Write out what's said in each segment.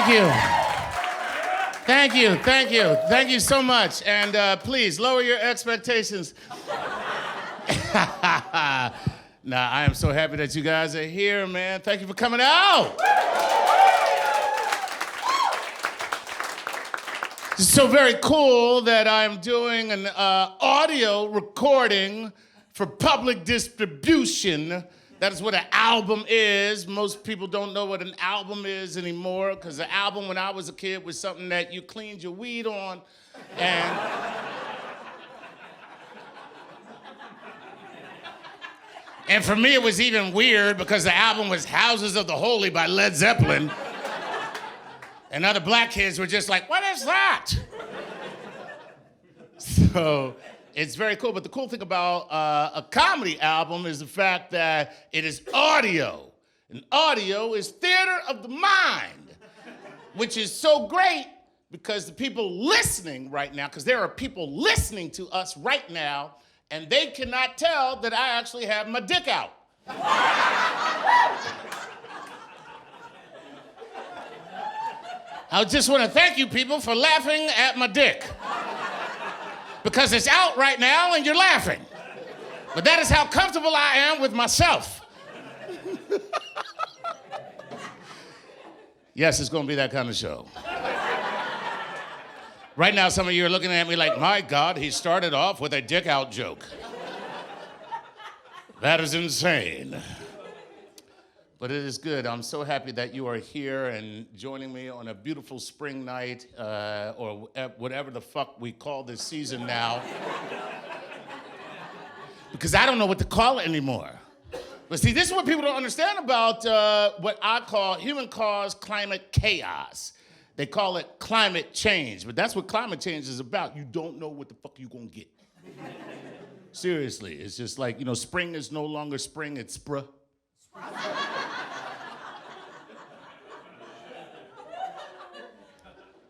Thank you. Thank you, thank you. Thank you so much. And please, lower your expectations. Nah, I am so happy that you guys are here, man. Thank you for coming out. It's so very cool that I'm doing an audio recording for public distribution. That is what an album is. Most people don't know what an album is anymore, because the album when I was a kid was something that you cleaned your weed on. And for me, it was even weird because the album was Houses of the Holy by Led Zeppelin. And other black kids were just like, what is that? So it's very cool. But the cool thing about a comedy album is the fact that it is audio. And audio is theater of the mind, which is so great because the people listening right now, because there are people listening to us right now, and they cannot tell that I actually have my dick out. I just want to thank you people for laughing at my dick. Because it's out right now and you're laughing. But that is how comfortable I am with myself. Yes, it's going to be that kind of show. Right now, some of you are looking at me like, my God, he started off with a dick out joke. That is insane. But it is good. I'm so happy that you are here and joining me on a beautiful spring night, or whatever the fuck we call this season now. Because I don't know what to call it anymore. But see, this is what people don't understand about what I call human-caused climate chaos. They call it climate change, but that's what climate change is about. You don't know what the fuck you're gonna get. Seriously, it's just like, you know, spring is no longer spring, it's spruh.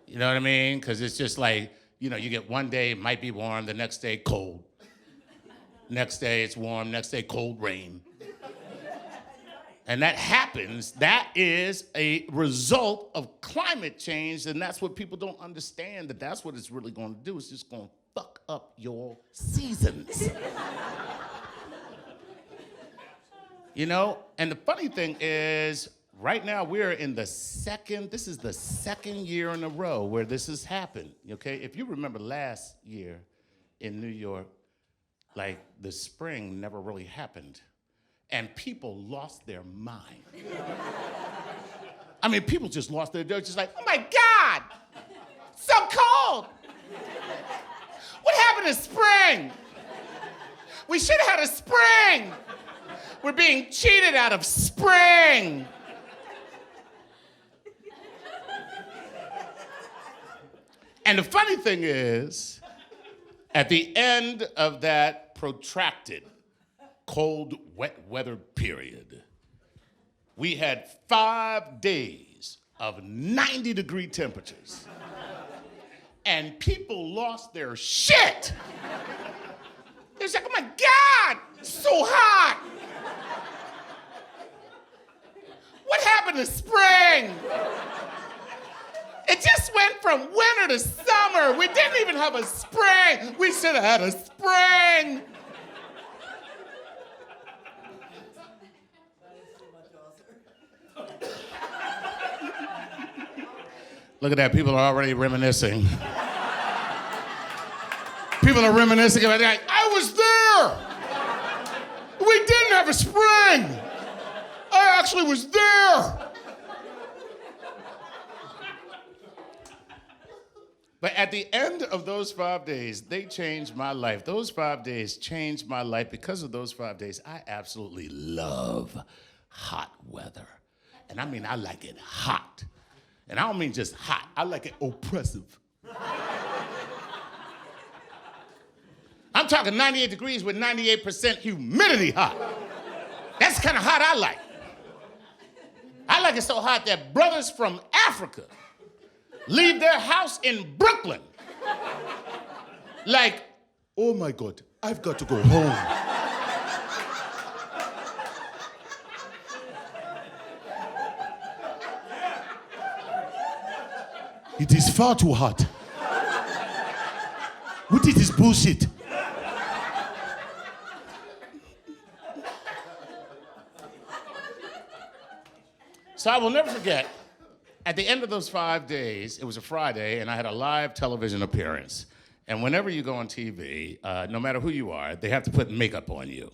You know what I mean? Because it's just like, you know, you get one day, it might be warm, the next day, cold. Next day, it's warm, next day, cold rain. And that happens, that is a result of climate change, and that's what people don't understand, that that's what it's really going to do. It's just going to fuck up your seasons. You know, and the funny thing is, right now we're in this is the second year in a row where this has happened, okay? If you remember last year in New York, like the spring never really happened. And people lost their mind. I mean, people just lost they're just like, oh my God, so cold. What happened to spring? We should have had a spring. We're being cheated out of spring. And the funny thing is, at the end of that protracted cold, wet weather period, we had 5 days of 90-degree temperatures. And people lost their shit. They was like, oh my God, it's so hot. What happened to spring? It just went from winter to summer. We didn't even have a spring. We should have had a spring. Look at that, people are already reminiscing. People are reminiscing about that. I was there. We didn't have a spring. I actually was there. But at the end of those 5 days, they changed my life. Those 5 days changed my life. Because of those 5 days, I absolutely love hot weather. And I mean, I like it hot. And I don't mean just hot, I like it oppressive. I'm talking 98 degrees with 98% humidity hot. That's the kind of hot I like. I like it so hot that brothers from Africa leave their house in Brooklyn. Like, oh my God, I've got to go home. It is far too hot. What is this bullshit? So I will never forget, at the end of those 5 days, it was a Friday, and I had a live television appearance. And whenever you go on TV, no matter who you are, they have to put makeup on you.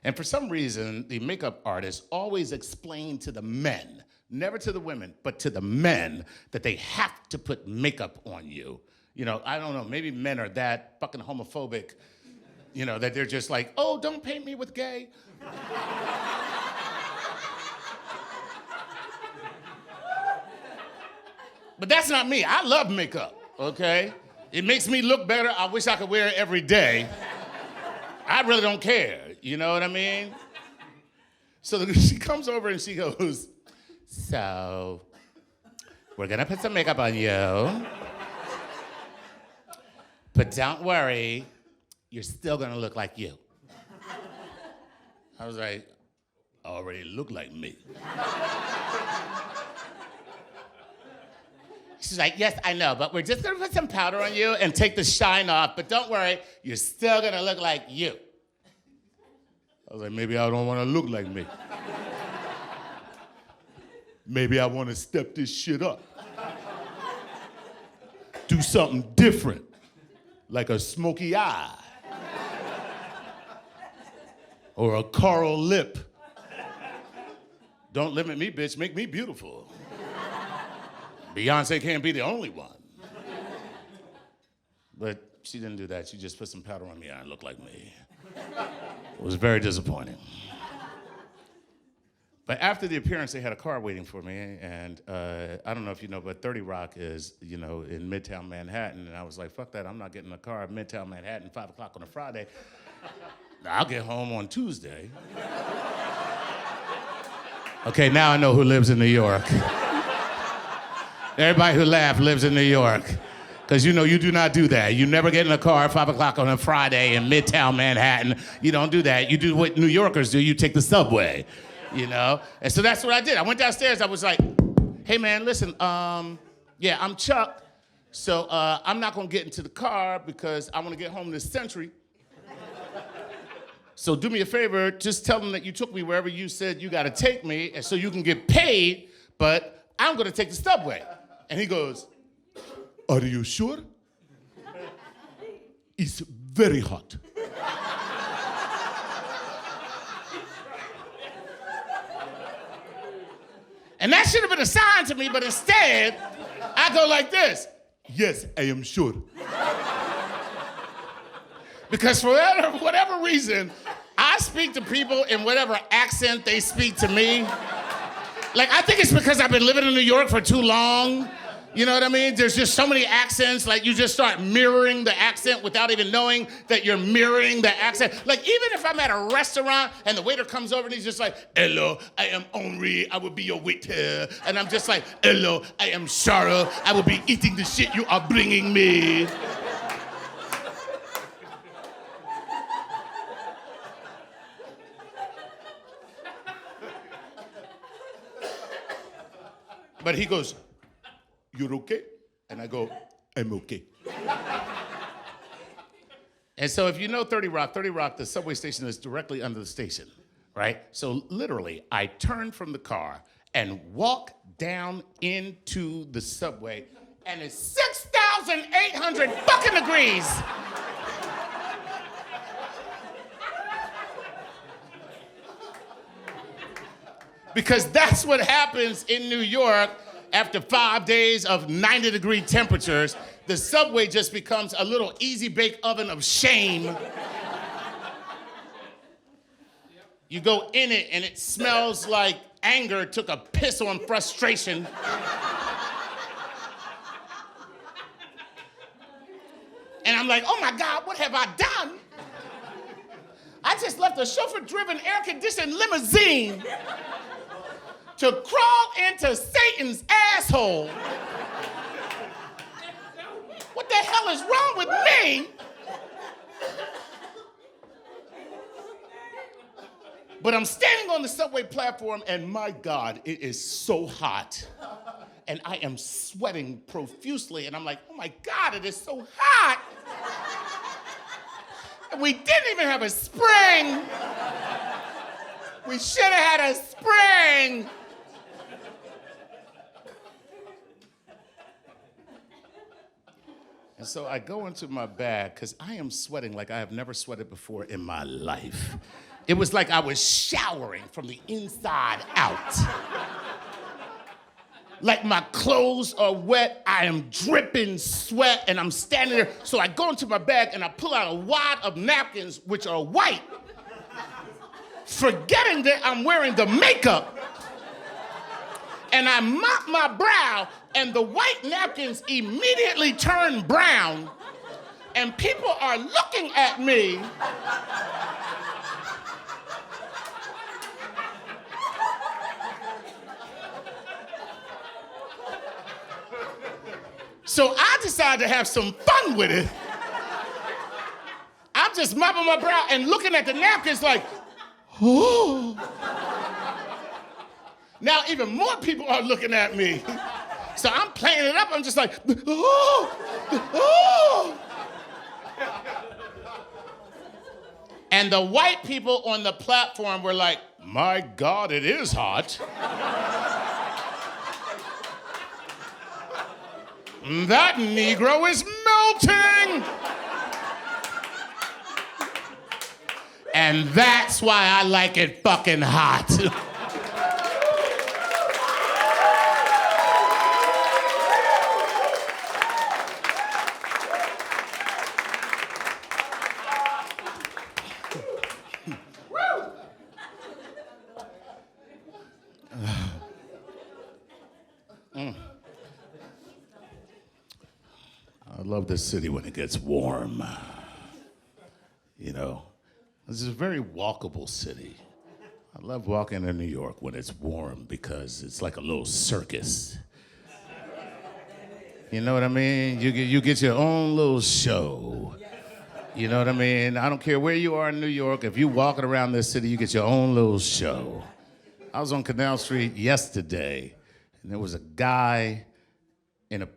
And for some reason, the makeup artists always explain to the men, never to the women, but to the men, that they have to put makeup on you. You know, I don't know, maybe men are that fucking homophobic, you know, that they're just like, oh, don't paint me with gay. But that's not me. I love makeup, okay? It makes me look better. I wish I could wear it every day. I really don't care, you know what I mean? So she comes over and she goes, so, we're gonna put some makeup on you. But don't worry, you're still gonna look like you. I was like, I already look like me. She's like, yes, I know, but we're just gonna put some powder on you and take the shine off, but don't worry, you're still gonna look like you. I was like, maybe I don't wanna look like me. Maybe I wanna step this shit up. Do something different, like a smoky eye. Or a coral lip. Don't limit me, bitch, make me beautiful. Beyonce can't be the only one. But she didn't do that. She just put some powder on me and looked like me. It was very disappointing. But after the appearance, they had a car waiting for me, and I don't know if you know, but 30 Rock is, you know, in Midtown Manhattan, and I was like, fuck that, I'm not getting in a car at Midtown Manhattan 5 o'clock on a Friday. I'll get home on Tuesday. Okay, now I know who lives in New York. Everybody who laughed lives in New York. Because you know you do not do that. You never get in a car at 5 o'clock on a Friday in Midtown Manhattan. You don't do that. You do what New Yorkers do. You take the subway, you know? And so that's what I did. I went downstairs. I was like, hey, man, listen, yeah, I'm Chuck. So I'm not going to get into the car because I want to get home this century. So do me a favor, just tell them that you took me wherever you said you got to take me, and so you can get paid, but I'm going to take the subway. And he goes, are you sure? It's very hot. And that should have been a sign to me, but instead, I go like this. Yes, I am sure. Because for whatever reason, I speak to people in whatever accent they speak to me. Like, I think it's because I've been living in New York for too long. You know what I mean? There's just so many accents, like you just start mirroring the accent without even knowing that you're mirroring the accent. Like, even if I'm at a restaurant and the waiter comes over and he's just like, hello, I am Henri, I will be your waiter. And I'm just like, hello, I am Charles, I will be eating the shit you are bringing me. But he goes, you're okay? And I go, I'm okay. And so if you know 30 Rock, the subway station is directly under the station, right? So literally, I turn from the car and walk down into the subway, and it's 6,800 fucking degrees. Because that's what happens in New York after 5 days of 90-degree temperatures. The subway just becomes a little easy-bake oven of shame. You go in it, and it smells like anger took a piss on frustration. And I'm like, oh my God, what have I done? I just left a chauffeur-driven, air-conditioned limousine to crawl into Satan's asshole. What the hell is wrong with me? But I'm standing on the subway platform, and my God, it is so hot. and I am sweating profusely, and I'm like, oh my God, it is so hot. And we didn't even have a spring. We should have had a spring. And so I go into my bag, because I am sweating like I have never sweated before in my life. It was like I was showering from the inside out. Like my clothes are wet, I am dripping sweat, and I'm standing there. So I go into my bag and I pull out a wad of napkins, which are white, forgetting that I'm wearing the makeup. And I mop my brow, and the white napkins immediately turn brown, and people are looking at me. So I decided to have some fun with it. I'm just mopping my brow and looking at the napkins like, oh. Now even more people are looking at me. So I'm playing it up. I'm just like, oh, oh. And the white people on the platform were like, my God, it is hot. That Negro is melting. And that's why I like it fucking hot. I love this city when it gets warm. You know, this is a very walkable city. I love walking in New York when it's warm because it's like a little circus. You know what I mean? You get your own little show. You know what I mean? I don't care where you are in New York. If you walking around this city, you get your own little show. I was on Canal Street yesterday, and there was a guy in an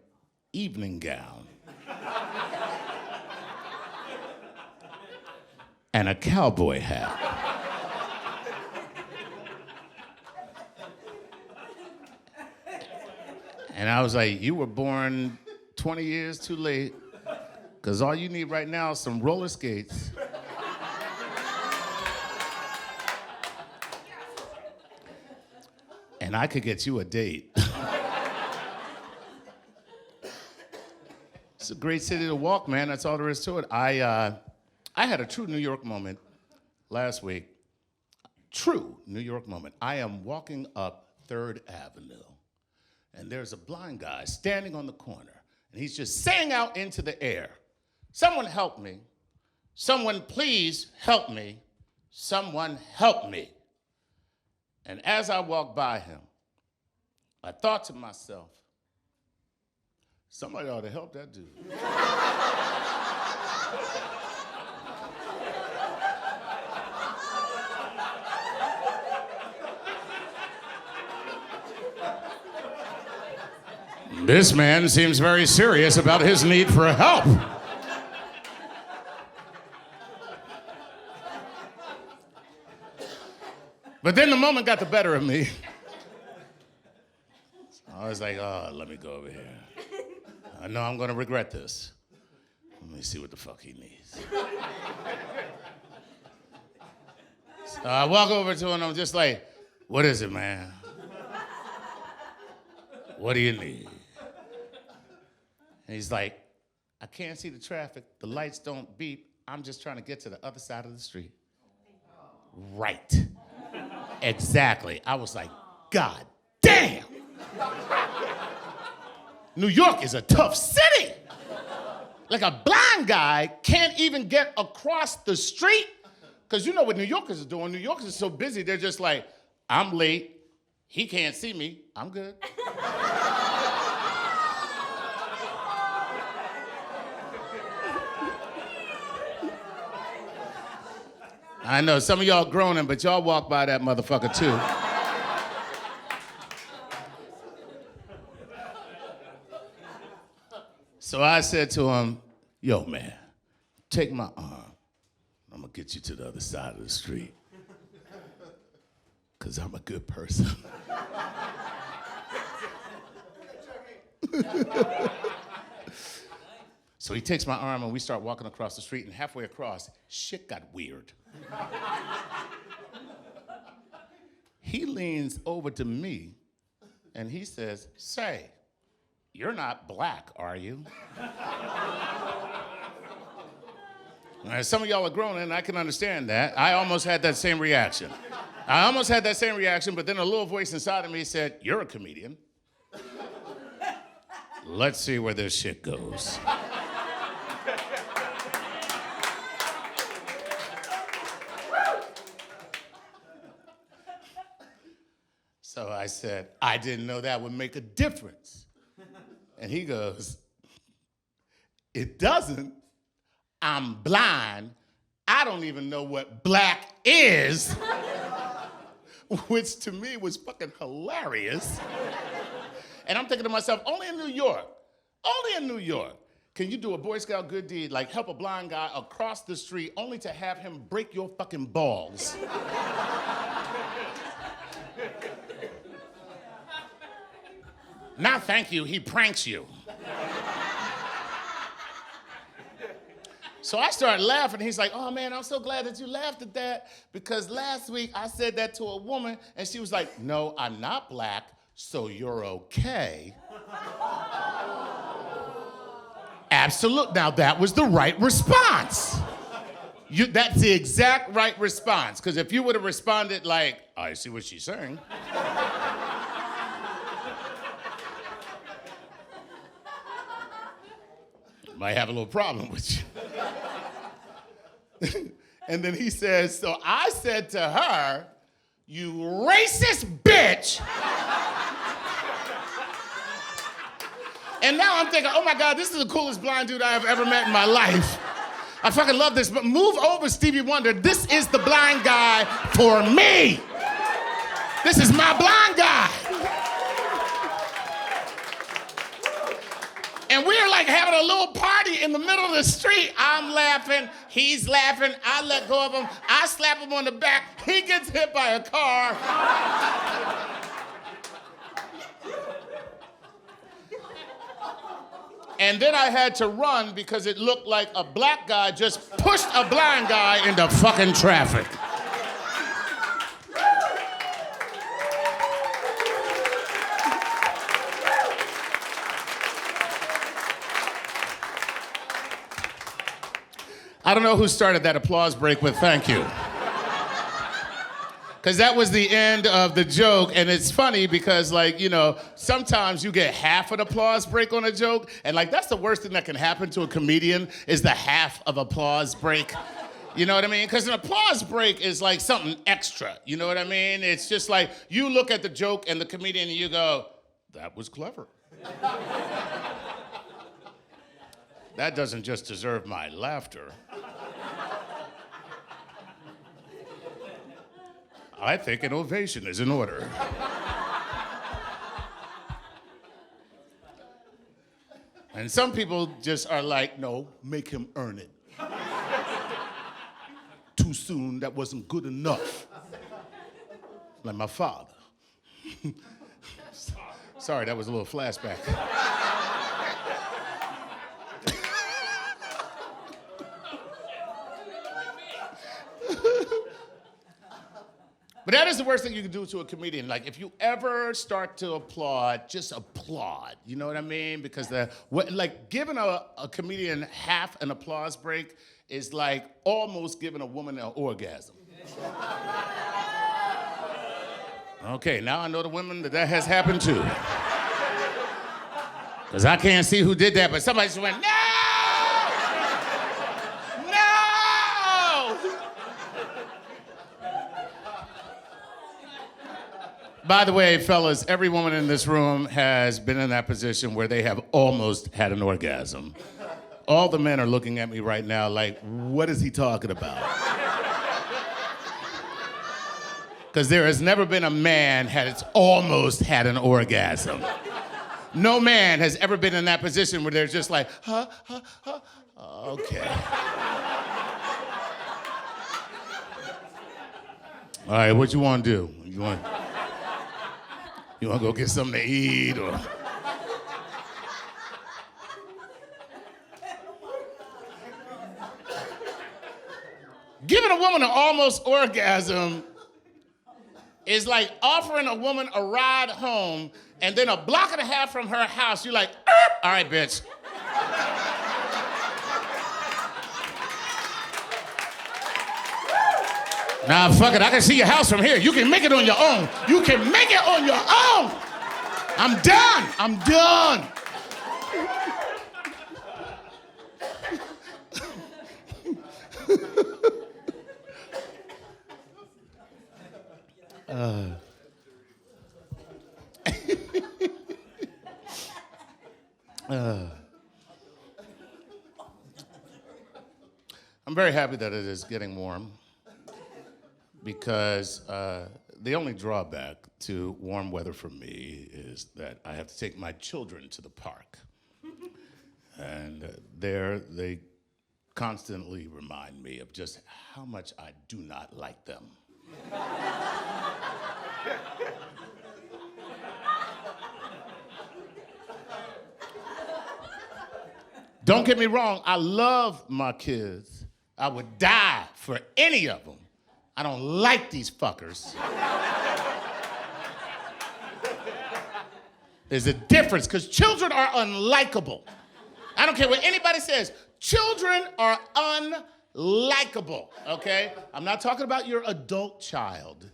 evening gown and a cowboy hat. And I was like, you were born 20 years too late, because all you need right now is some roller skates. And I could get you a date. It's a great city to walk, man. That's all there is to it. I had a true New York moment last week. True New York moment. I am walking up 3rd Avenue, and there's a blind guy standing on the corner, and he's just saying out into the air, someone help me. Someone please help me. Someone help me. And as I walked by him, I thought to myself, somebody ought to help that dude. This man seems very serious about his need for help. But then the moment got the better of me. I was like, oh, let me go over here. I know I'm gonna regret this. Let me see what the fuck he needs. So I walk over to him and I'm just like, what is it, man? What do you need? And he's like, I can't see the traffic. The lights don't beep. I'm just trying to get to the other side of the street. Right. Exactly. I was like, God damn. New York is a tough city. Like a blind guy can't even get across the street. Because you know what New Yorkers are doing. New Yorkers are so busy, they're just like, I'm late. He can't see me. I'm good. I know, some of y'all groaning, but y'all walk by that motherfucker too. So I said to him, yo, man, take my arm. I'm gonna get you to the other side of the street. Because I'm a good person. So he takes my arm and we start walking across the street, and halfway across, shit got weird. He leans over to me and he says, say, you're not black, are you? Now, some of y'all are grown and I can understand that. I almost had that same reaction. But then a little voice inside of me said, you're a comedian. Let's see where this shit goes. So I said, I didn't know that would make a difference. And he goes, it doesn't. I'm blind. I don't even know what black is. Which to me was fucking hilarious. And I'm thinking to myself, only in New York, can you do a Boy Scout good deed, like help a blind guy across the street only to have him break your fucking balls. Now, thank you, he pranks you. So I started laughing. He's like, oh man, I'm so glad that you laughed at that, because last week I said that to a woman and she was like, no, I'm not black, so you're okay. Absolutely. Now that was the right response. That's the exact right response, because if you would have responded like, I see what she's saying. Might have a little problem with you. And then he says, so I said to her, you racist bitch. And now I'm thinking, oh my God, this is the coolest blind dude I have ever met in my life. I fucking love this, but move over, Stevie Wonder. This is the blind guy for me. This is my blind guy. And we're like having a little party in the middle of the street. I'm laughing, he's laughing, I let go of him, I slap him on the back, he gets hit by a car. And then I had to run because it looked like a black guy just pushed a blind guy into fucking traffic. I don't know who started that applause break with thank you. Because that was the end of the joke, and it's funny because, like, you know, sometimes you get half an applause break on a joke, and like that's the worst thing that can happen to a comedian is the half of applause break. You know what I mean? Because an applause break is like something extra, you know what I mean? It's just like you look at the joke and the comedian and you go, that was clever. That doesn't just deserve my laughter. I think an ovation is in order. And some people just are like, no, make him earn it. Too soon, that wasn't good enough. Like my father. Sorry, that was a little flashback. But that is the worst thing you can do to a comedian. Like, if you ever start to applaud, just applaud. You know what I mean? Because giving a comedian half an applause break is like almost giving a woman an orgasm. Okay, now I know the women that has happened to. Because I can't see who did that, but somebody just went, no! By the way, fellas, every woman in this room has been in that position where they have almost had an orgasm. All the men are looking at me right now like, what is he talking about? Because there has never been a man that's almost had an orgasm. No man has ever been in that position where they're just like, huh. Okay. All right, what you want to do? You want to go get something to eat or? Giving a woman an almost orgasm is like offering a woman a ride home and then a block and a half from her house, you're like, all right, bitch. Nah, fuck it, I can see your house from here. You can make it on your own. You can make it on your own. I'm done. I'm very happy that it is getting warm because the only drawback to warm weather for me is that I have to take my children to the park. And there they constantly remind me of just how much I do not like them. Don't get me wrong, I love my kids. I would die for any of them. I don't like these fuckers. There's a difference, because children are unlikable. I don't care what anybody says. Children are unlikable, okay? I'm not talking about your adult child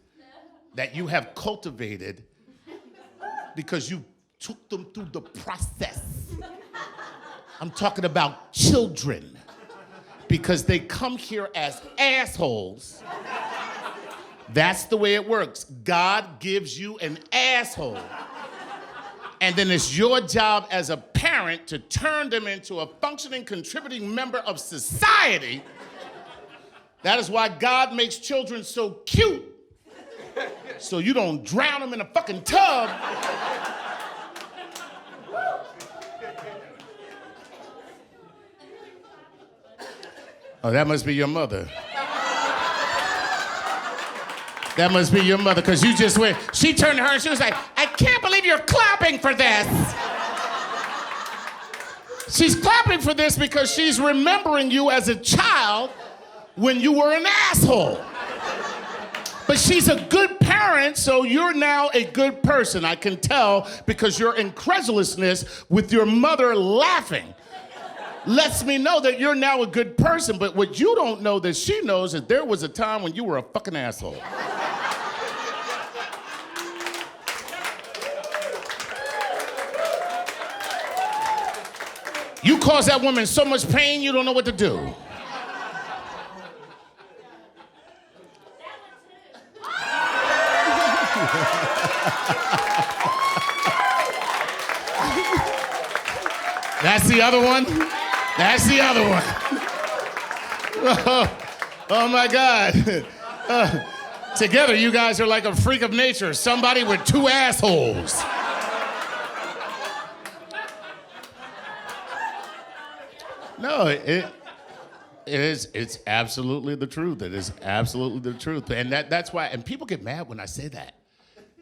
that you have cultivated because you took them through the process. I'm talking about children because they come here as assholes. That's the way it works. God gives you an asshole. And then it's your job as a parent to turn them into a functioning, contributing member of society. That is why God makes children so cute. So you don't drown them in a fucking tub. Oh, that must be your mother. That must be your mother, because you just went, she turned to her and she was like, I can't believe you're clapping for this. She's clapping for this because she's remembering you as a child when you were an asshole. But she's a good parent, so you're now a good person. I can tell because your incredulousness with your mother laughing lets me know that you're now a good person. But what you don't know that she knows is there was a time when you were a fucking asshole. You cause that woman so much pain, you don't know what to do. That's the other one. That's the other one. Oh my God. Together, you guys are like a freak of nature. Somebody with two assholes. No, it's absolutely the truth. It is absolutely the truth. And that's why, and people get mad when I say that.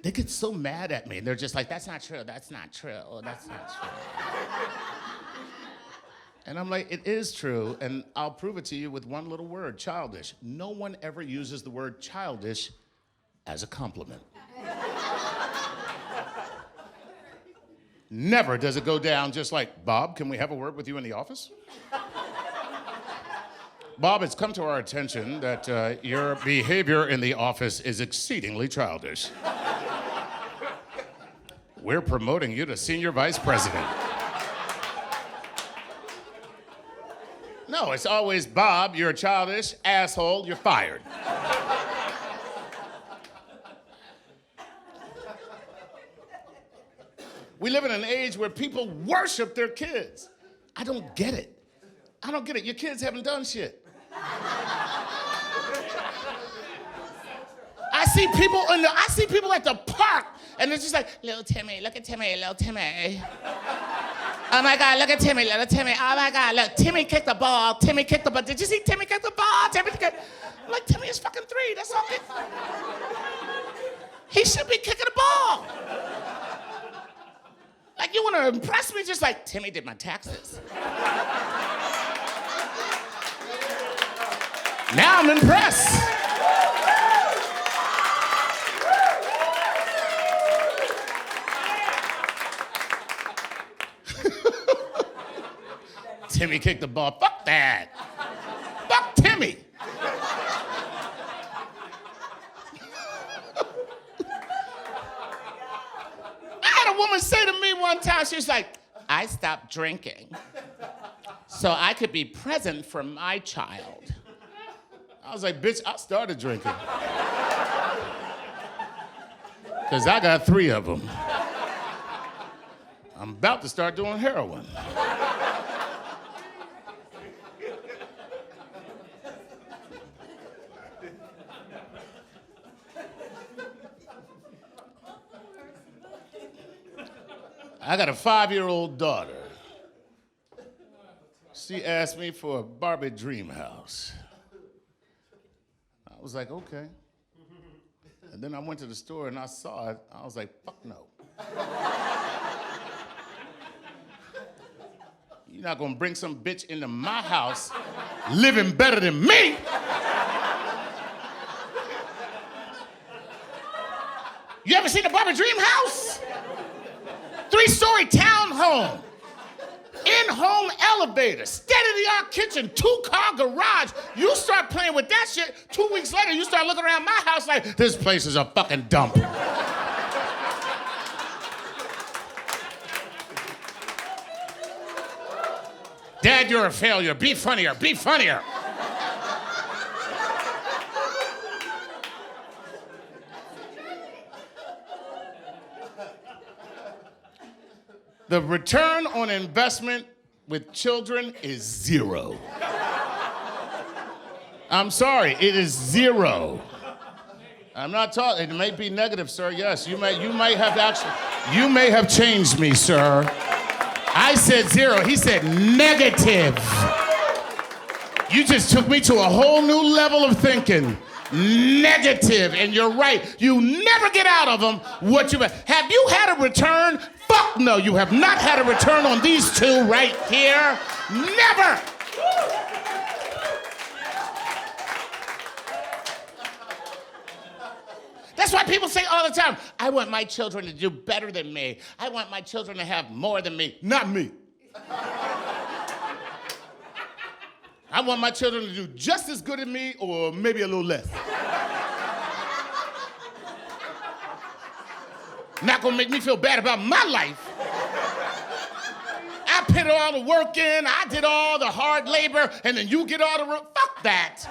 They get so mad at me. And they're just like, that's not true, that's not true, oh, that's not true. And I'm like, it is true, and I'll prove it to you with one little word, childish. No one ever uses the word childish as a compliment. Never does it go down just like, Bob, can we have a word with you in the office? Bob, it's come to our attention that your behavior in the office is exceedingly childish. We're promoting you to senior vice president. No, it's always, Bob, you're a childish asshole, you're fired. We live in an age where people worship their kids. I don't get it. I don't get it. Your kids haven't done shit. I see people at the park And it's just like, little Timmy, look at Timmy, little Timmy. Oh my God, look at Timmy, little Timmy. Oh my God, look, Timmy kicked the ball. Timmy kicked the ball. Did you see Timmy kick the ball? I'm like, Timmy is fucking 3. That's all it. He should be kicking the ball. Like, you want to impress me? Just like, Timmy did my taxes. Now I'm impressed. Timmy kicked the ball. Fuck that. Fuck Timmy. I had a woman say to me one time, she was like, I stopped drinking so I could be present for my child. I was like, bitch, I started drinking. Because I got 3 of them. I'm about to start doing heroin. I got a 5-year-old daughter. She asked me for a Barbie dream house. I was like, okay. And then I went to the store and I saw it. I was like, fuck no. You're not gonna bring some bitch into my house living better than me. You ever seen a Barbie dream house? 3-story townhome, in-home elevator, state-of-the-art kitchen, 2-car garage. You start playing with that shit, 2 weeks later, you start looking around my house like, this place is a fucking dump. Dad, you're a failure. Be funnier, be funnier. The return on investment with children is 0. I'm sorry, it is 0. I'm not talking, it may be negative, sir, yes. You may have changed me, sir. I said 0, he said negative. You just took me to a whole new level of thinking. Negative, and you're right. You never get out of them what you have. You had a return? Fuck no, you have not had a return on these 2 right here. Never. That's why people say all the time, I want my children to do better than me. I want my children to have more than me. Not me. I want my children to do just as good as me or maybe a little less. Not gonna make me feel bad about my life. I put all the work in, I did all the hard labor, and then you get all the work. Fuck that.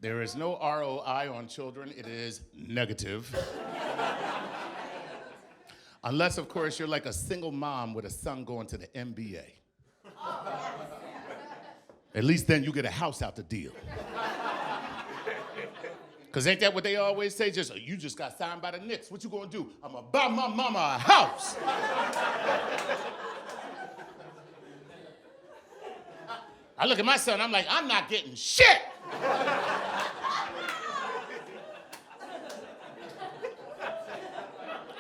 There is no ROI on children. It is negative. Unless, of course, you're like a single mom with a son going to the NBA. At least then you get a house out the deal. Because ain't that what they always say? Just, you just got signed by the Knicks. What you gonna do? I'm gonna buy my mama a house. I look at my son, I'm like, I'm not getting shit.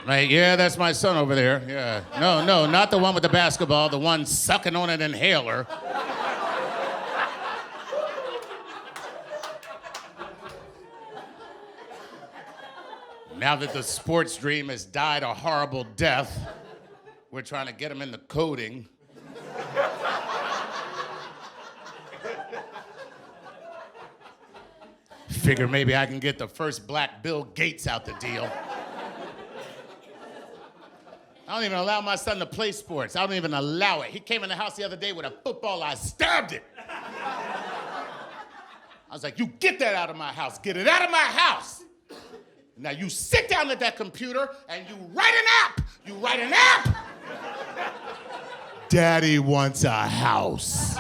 Like, yeah, that's my son over there. Yeah. No, not the one with the basketball, the one sucking on an inhaler. Now that the sports dream has died a horrible death, we're trying to get him into coding. Figure maybe I can get the first black Bill Gates out the deal. I don't even allow my son to play sports. I don't even allow it. He came in the house the other day with a football. I stabbed it. I was like, you get that out of my house. Get it out of my house. Now you sit down at that computer and you write an app. You write an app. Daddy wants a house.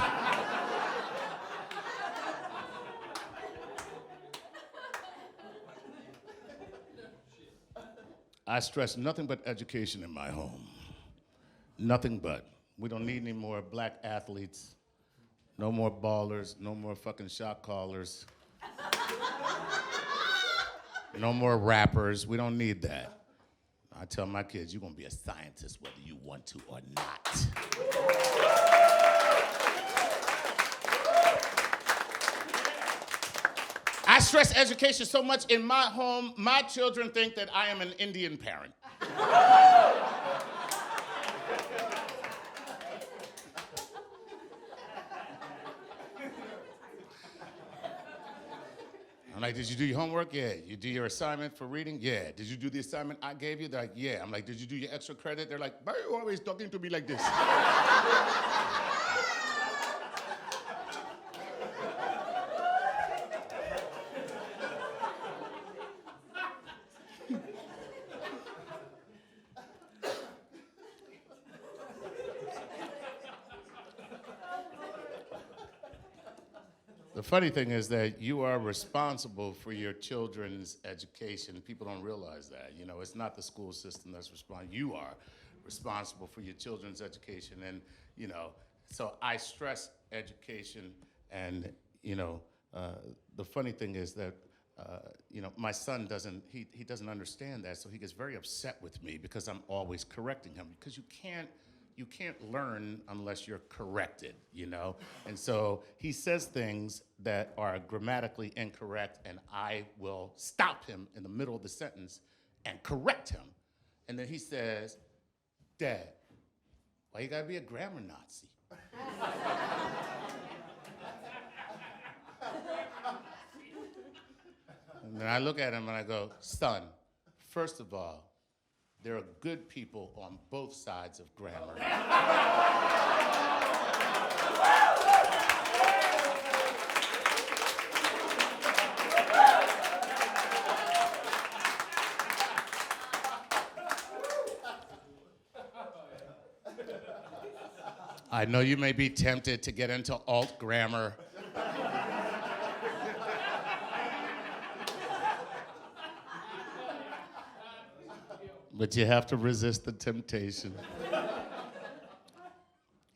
I stress nothing but education in my home. Nothing but. We don't need any more black athletes, no more ballers, no more fucking shot callers, no more rappers. We don't need that. I tell my kids, you're gonna be a scientist whether you want to or not. I stress education so much in my home, my children think that I am an Indian parent. I'm like, did you do your homework? Yeah. You do your assignment for reading? Yeah. Did you do the assignment I gave you? They're like, yeah. I'm like, did you do your extra credit? They're like, why are you always talking to me like this? The funny thing is that you are responsible for your children's education. People don't realize that. You know, it's not the school system that's responsible. You are responsible for your children's education. And, you know, so I stress education. And, you know, the funny thing is that, you know, my son doesn't understand that. So he gets very upset with me because I'm always correcting him. Because you can't learn unless you're corrected, you know? And so he says things that are grammatically incorrect, and I will stop him in the middle of the sentence and correct him. And then he says, Dad, why you gotta be a grammar Nazi? And then I look at him and I go, son, first of all, there are good people on both sides of grammar. I know you may be tempted to get into alt grammar. But you have to resist the temptation.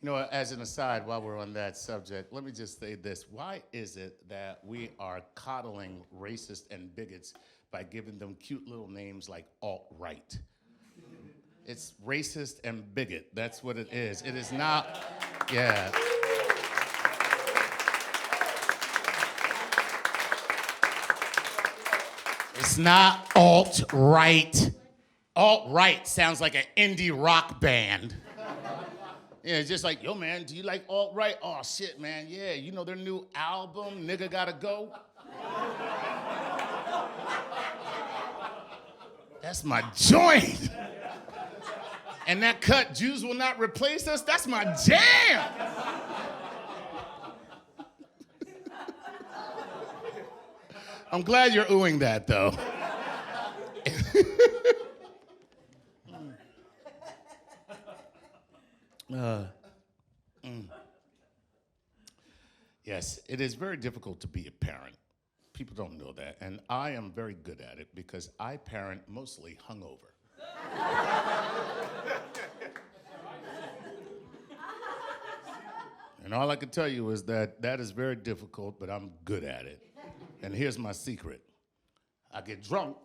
You know, as an aside, while we're on that subject, let me just say this. Why is it that we are coddling racists and bigots by giving them cute little names like alt-right? It's racist and bigot. That's what it is. It is not, yeah. It's not alt-right. Alt-right sounds like an indie rock band. Yeah, it's just like, yo, man, do you like alt-right? Oh, shit, man, yeah, you know their new album, Nigga Gotta Go? That's my joint. And that cut, Jews Will Not Replace Us, that's my jam. I'm glad you're oohing that, though. Yes, it is very difficult to be a parent. People don't know that, and I am very good at it because I parent mostly hungover. And all I can tell you is that that is very difficult, but I'm good at it. And here's my secret. I get drunk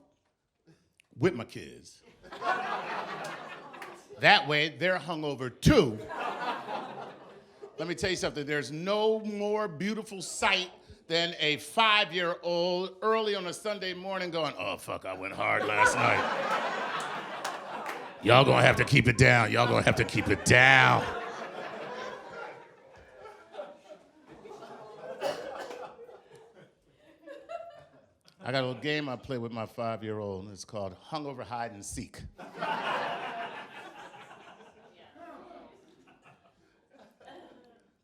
with my kids. That way, they're hungover too. Let me tell you something. There's no more beautiful sight than a 5-year-old early on a Sunday morning going, oh, fuck, I went hard last night. Y'all gonna have to keep it down. Y'all gonna have to keep it down. I got a little game I play with my 5-year-old, and it's called Hungover Hide and Seek.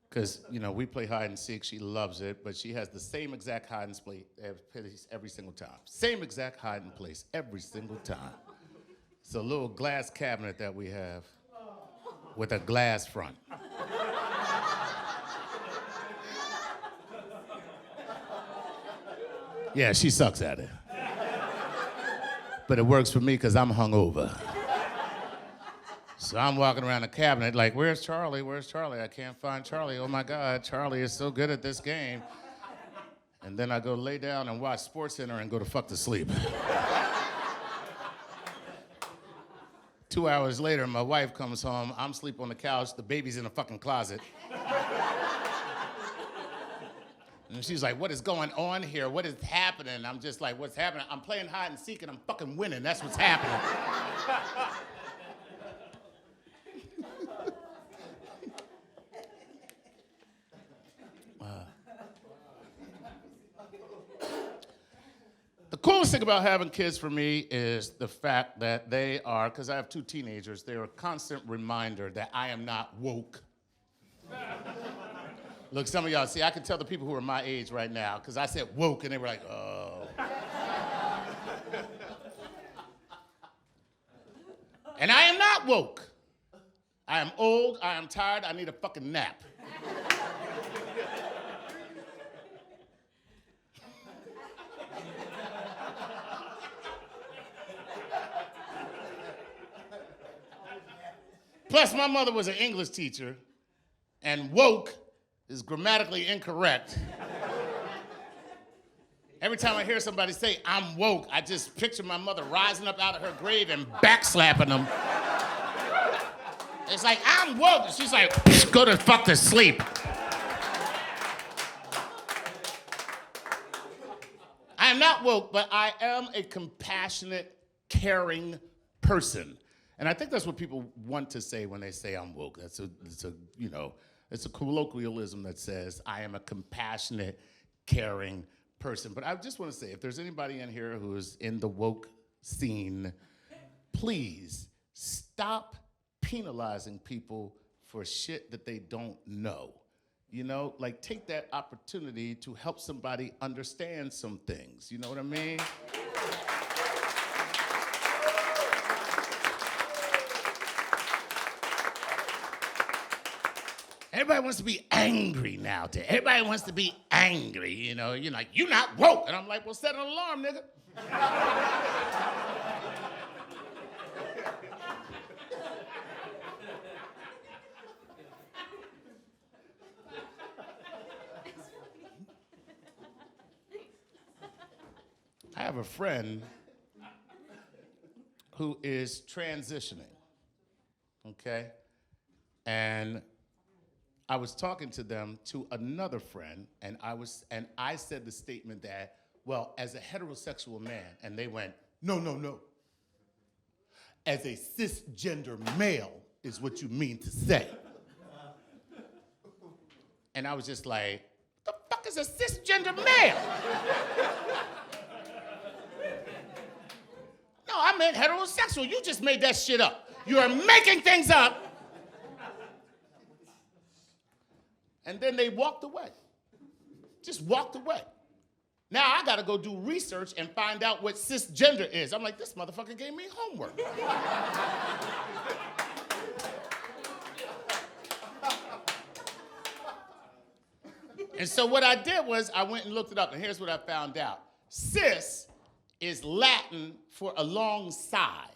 Because, you know, we play hide and seek. She loves it, but she has the same exact hide and place every single time. Same exact hide and place every single time. It's a little glass cabinet that we have with a glass front. Yeah, she sucks at it. But it works for me because I'm hungover. So I'm walking around the cabinet like, where's Charlie? Where's Charlie? I can't find Charlie. Oh my God, Charlie is so good at this game. And then I go lay down and watch SportsCenter and go to fuck to sleep. 2 hours later, my wife comes home. I'm asleep on the couch. The baby's in the fucking closet. And she's like, what is going on here? What is happening? I'm just like, what's happening? I'm playing hide and seek and I'm fucking winning. That's what's happening. The coolest thing about having kids for me is the fact that they are, because I have 2 teenagers, they're a constant reminder that I am not woke. Look, some of y'all, see, I can tell the people who are my age right now, because I said woke, and they were like, oh. And I am not woke. I am old, I am tired, I need a fucking nap. Plus, my mother was an English teacher, and woke is grammatically incorrect. Every time I hear somebody say, I'm woke, I just picture my mother rising up out of her grave and backslapping them. It's like, I'm woke. And she's like, go to fuck to sleep. I am not woke, but I am a compassionate, caring person. And I think that's what people want to say when they say I'm woke. It's a colloquialism that says I am a compassionate, caring person. But I just want to say, if there's anybody in here who is in the woke scene, please stop penalizing people for shit that they don't know. You know, like take that opportunity to help somebody understand some things. You know what I mean? Everybody wants to be angry now. Everybody wants to be angry, you know. You're like, you're not woke. And I'm like, well, set an alarm, nigga. I have a friend who is transitioning, okay? And I was talking to them to another friend, and I said the statement that, well, as a heterosexual man, and they went, no, no, no. As a cisgender male is what you mean to say. And I was just like, what the fuck is a cisgender male? No, I meant heterosexual. You just made that shit up. You are making things up. And then they walked away. Just walked away. Now I gotta go do research and find out what cisgender is. I'm like, this motherfucker gave me homework. And so what I did was I went and looked it up, and here's what I found out. Cis is Latin for alongside.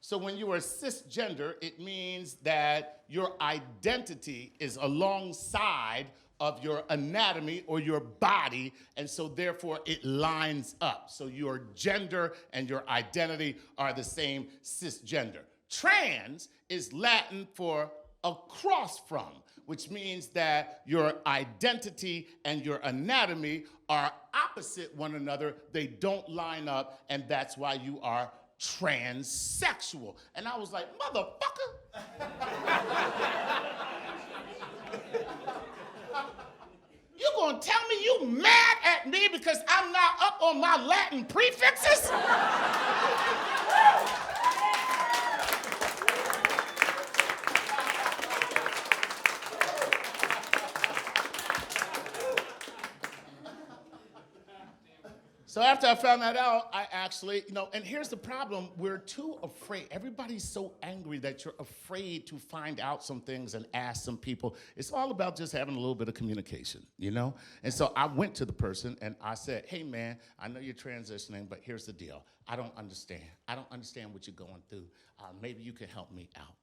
So when you are cisgender, it means that your identity is alongside of your anatomy or your body, and so therefore it lines up. So your gender and your identity are the same, cisgender. Trans is Latin for across from, which means that your identity and your anatomy are opposite one another. They don't line up, and that's why you are transsexual. And I was like, motherfucker. You gonna tell me you mad at me because I'm not up on my Latin prefixes? So after I found that out, I actually, and here's the problem. We're too afraid. Everybody's so angry that you're afraid to find out some things and ask some people. It's all about just having a little bit of communication, And so I went to the person and I said, hey man, I know you're transitioning, but here's the deal. I don't understand. I don't understand what you're going through. Maybe you can help me out.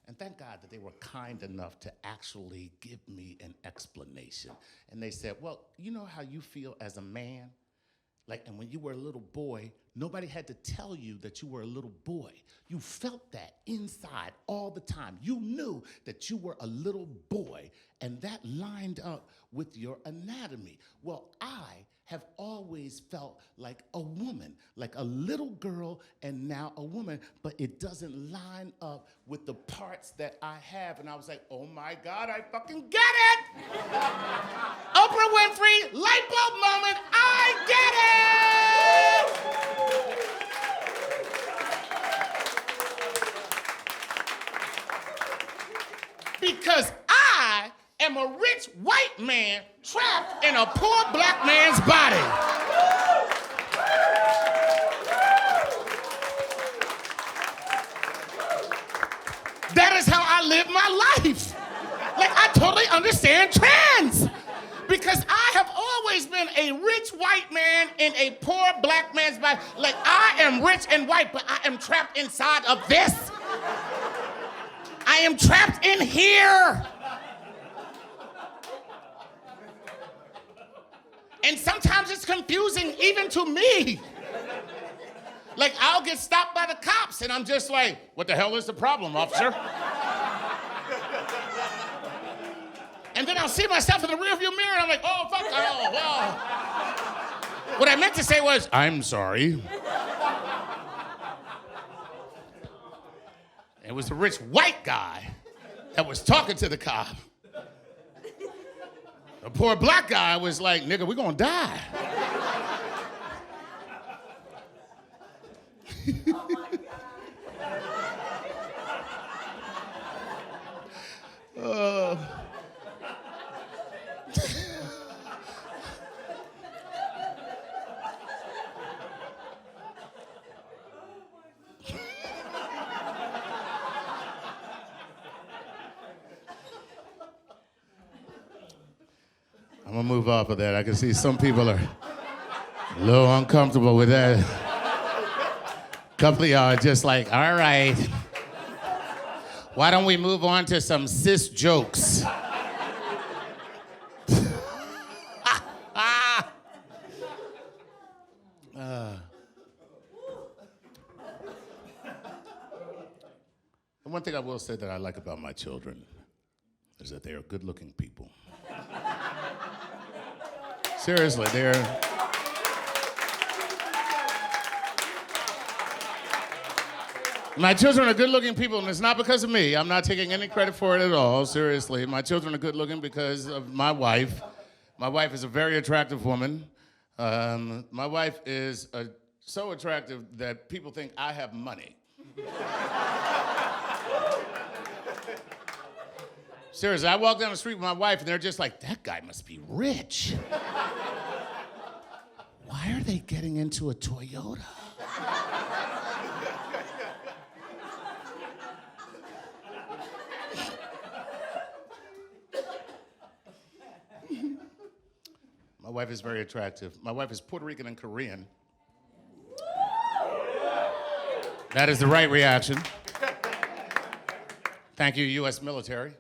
And thank God that they were kind enough to actually give me an explanation. And they said, well, you know how you feel as a man? And when you were a little boy, nobody had to tell you that you were a little boy. You felt that inside all the time. You knew that you were a little boy, and that lined up with your anatomy. Well, I have always felt like a woman, like a little girl and now a woman, but it doesn't line up with the parts that I have. And I was like, oh my God, I fucking get it! Oprah Winfrey, light bulb moment, I get it! Because I am a rich white man trapped in a poor black man's body. That is how I live my life. I totally understand trans. Because I have always been a rich white man in a poor black man's body. I am rich and white, but I am trapped inside of this. I am trapped in here. And sometimes it's confusing even to me. I'll get stopped by the cops and I'm just like, what the hell is the problem, officer? And then I'll see myself in the rearview mirror and I'm like, oh, fuck, oh, wow. What I meant to say was, I'm sorry. It was a rich white guy that was talking to the cop. The poor black guy was like, nigga, we're gonna die. Oh my God. I'm gonna move off of that. I can see some people are a little uncomfortable with that. A couple of y'all are just like, all right. Why don't we move on to some cis jokes? The one thing I will say that I like about my children is that they are good-looking people. Seriously, they're... My children are good-looking people, and it's not because of me. I'm not taking any credit for it at all, seriously. My children are good-looking because of my wife. My wife is a very attractive woman. My wife is so attractive that people think I have money. Seriously, I walk down the street with my wife, and they're just like, that guy must be rich. Why are they getting into a Toyota? My wife is very attractive. My wife is Puerto Rican and Korean. That is the right reaction. Thank you, U.S. military.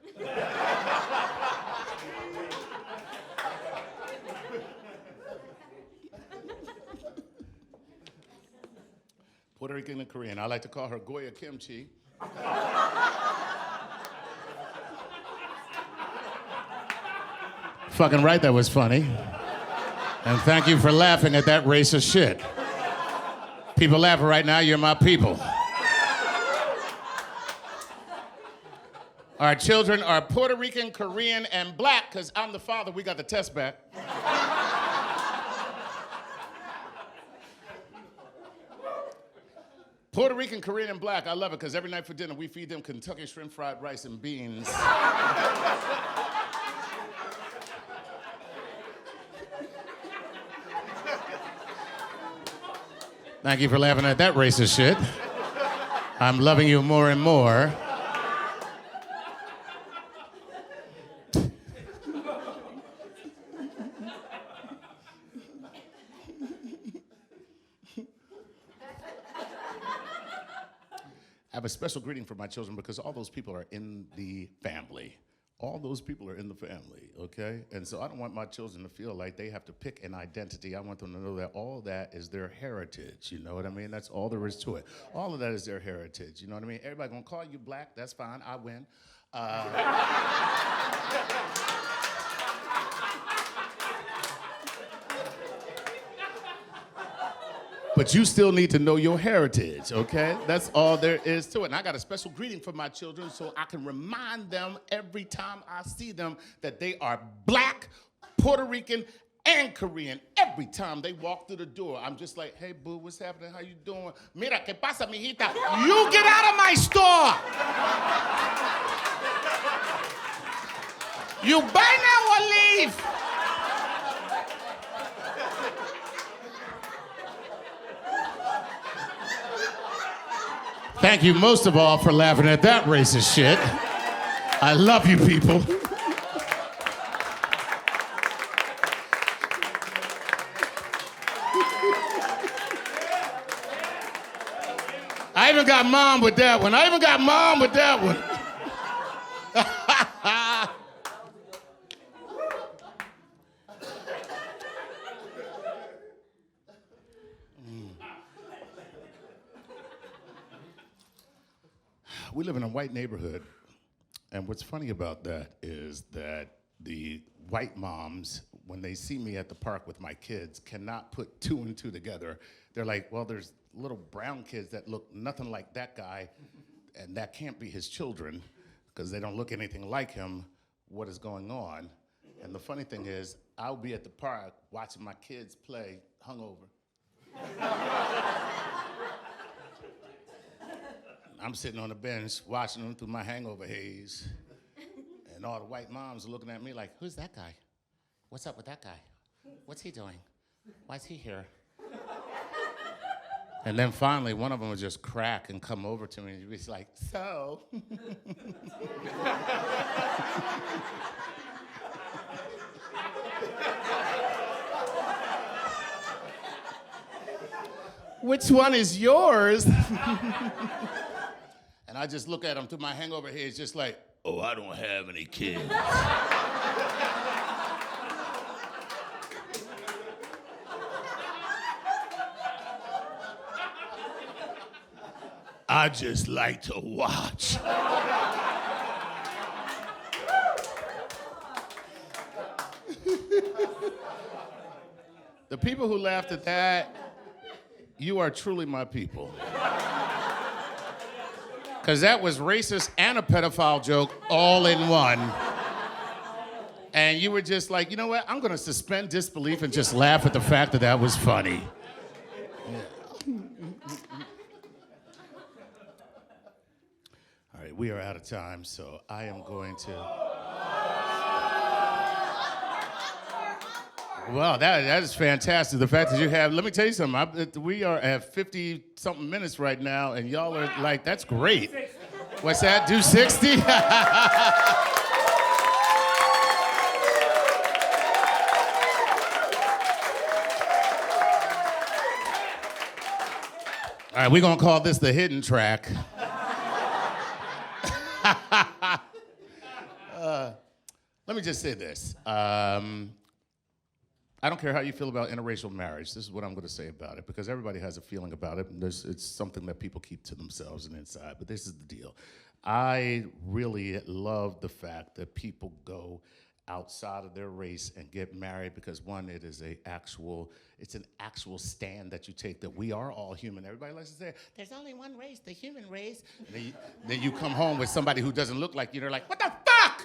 Puerto Rican and Korean. I like to call her Goya Kimchi. Fucking right, that was funny. And thank you for laughing at that racist shit. People laughing right now, you're my people. Our children are Puerto Rican, Korean, and black, because I'm the father, we got the test back. Puerto Rican, Korean, and black, I love it, because every night for dinner, we feed them Kentucky shrimp fried rice and beans. Thank you for laughing at that racist shit. I'm loving you more and more. I have a special greeting for my children because all those people are in the family. All those people are in the family, okay? And so I don't want my children to feel like they have to pick an identity. I want them to know that all that is their heritage, you know what I mean? That's all there is to it. All of that is their heritage, you know what I mean? Everybody gonna call you black, that's fine, I win. But you still need to know your heritage, okay? That's all there is to it. And I got a special greeting for my children so I can remind them every time I see them that they are black, Puerto Rican, and Korean. Every time they walk through the door, I'm just like, hey, boo, what's happening? How you doing? Mira, ¿qué pasa, mijita? You get out of my store! You buy now or leave! Thank you most of all for laughing at that racist shit. I love you people. I even got mom with that one. We live in a white neighborhood, and what's funny about that is that the white moms, when they see me at the park with my kids, cannot put two and two together. They're like, well, there's little brown kids that look nothing like that guy, and that can't be his children, because they don't look anything like him. What is going on? And the funny thing is, I'll be at the park watching my kids play hungover. I'm sitting on the bench watching them through my hangover haze. And all the white moms are looking at me like, who's that guy? What's up with that guy? What's he doing? Why is he here? And then finally, one of them would just crack and come over to me and be like, so? Which one is yours? And I just look at him through my hangover haze just like, oh, I don't have any kids. I just like to watch. The people who laughed at that, you are truly my people. Because that was racist and a pedophile joke all in one. And you were just like, you know what? I'm going to suspend disbelief and just laugh at the fact that that was funny. Yeah. All right, we are out of time, so I am going to... Wow, that is fantastic. The fact that you have, let me tell you something. We are at 50-something minutes right now, and y'all are like, that's great. What's that, do 60? All right, we're going to call this the hidden track. Let me just say this. I don't care how you feel about interracial marriage. This is what I'm going to say about it, because everybody has a feeling about it, and it's something that people keep to themselves and inside. But this is the deal. I really love the fact that people go outside of their race and get married, because one, it's an actual stand that you take that we are all human. Everybody likes to say, there's only one race, the human race. And then you come home with somebody who doesn't look like you, they're like, what the fuck?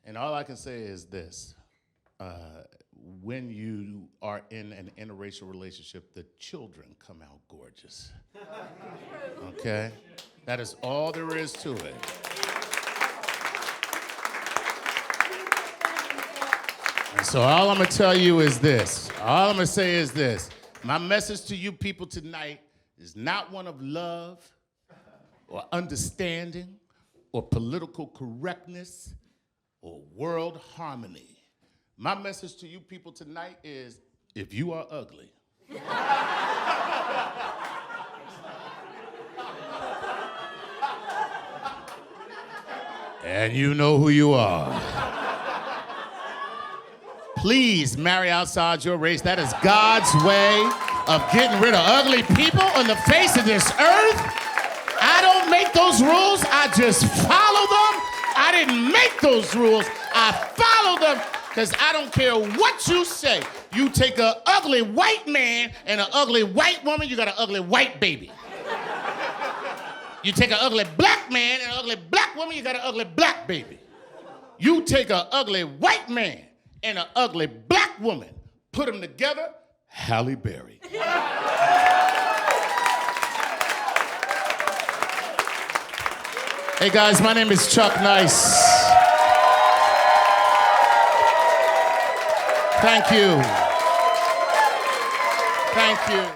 And all I can say is this. When you are in an interracial relationship, the children come out gorgeous. Okay? That is all there is to it. So all I'm gonna tell you is this. All I'm gonna say is this. My message to you people tonight is not one of love or understanding or political correctness or world harmony. My message to you people tonight is, if you are ugly, and you know who you are, please marry outside your race. That is God's way of getting rid of ugly people on the face of this earth. I don't make those rules, I just follow them. I didn't make those rules, I follow them, because I don't care what you say. You take an ugly white man and an ugly white woman, you got an ugly white baby. You take an ugly black man and an ugly black woman, you got an ugly black baby. You take an ugly white man and an ugly black woman, put them together, Halle Berry. Hey guys, my name is Chuck Nice. Thank you. Thank you.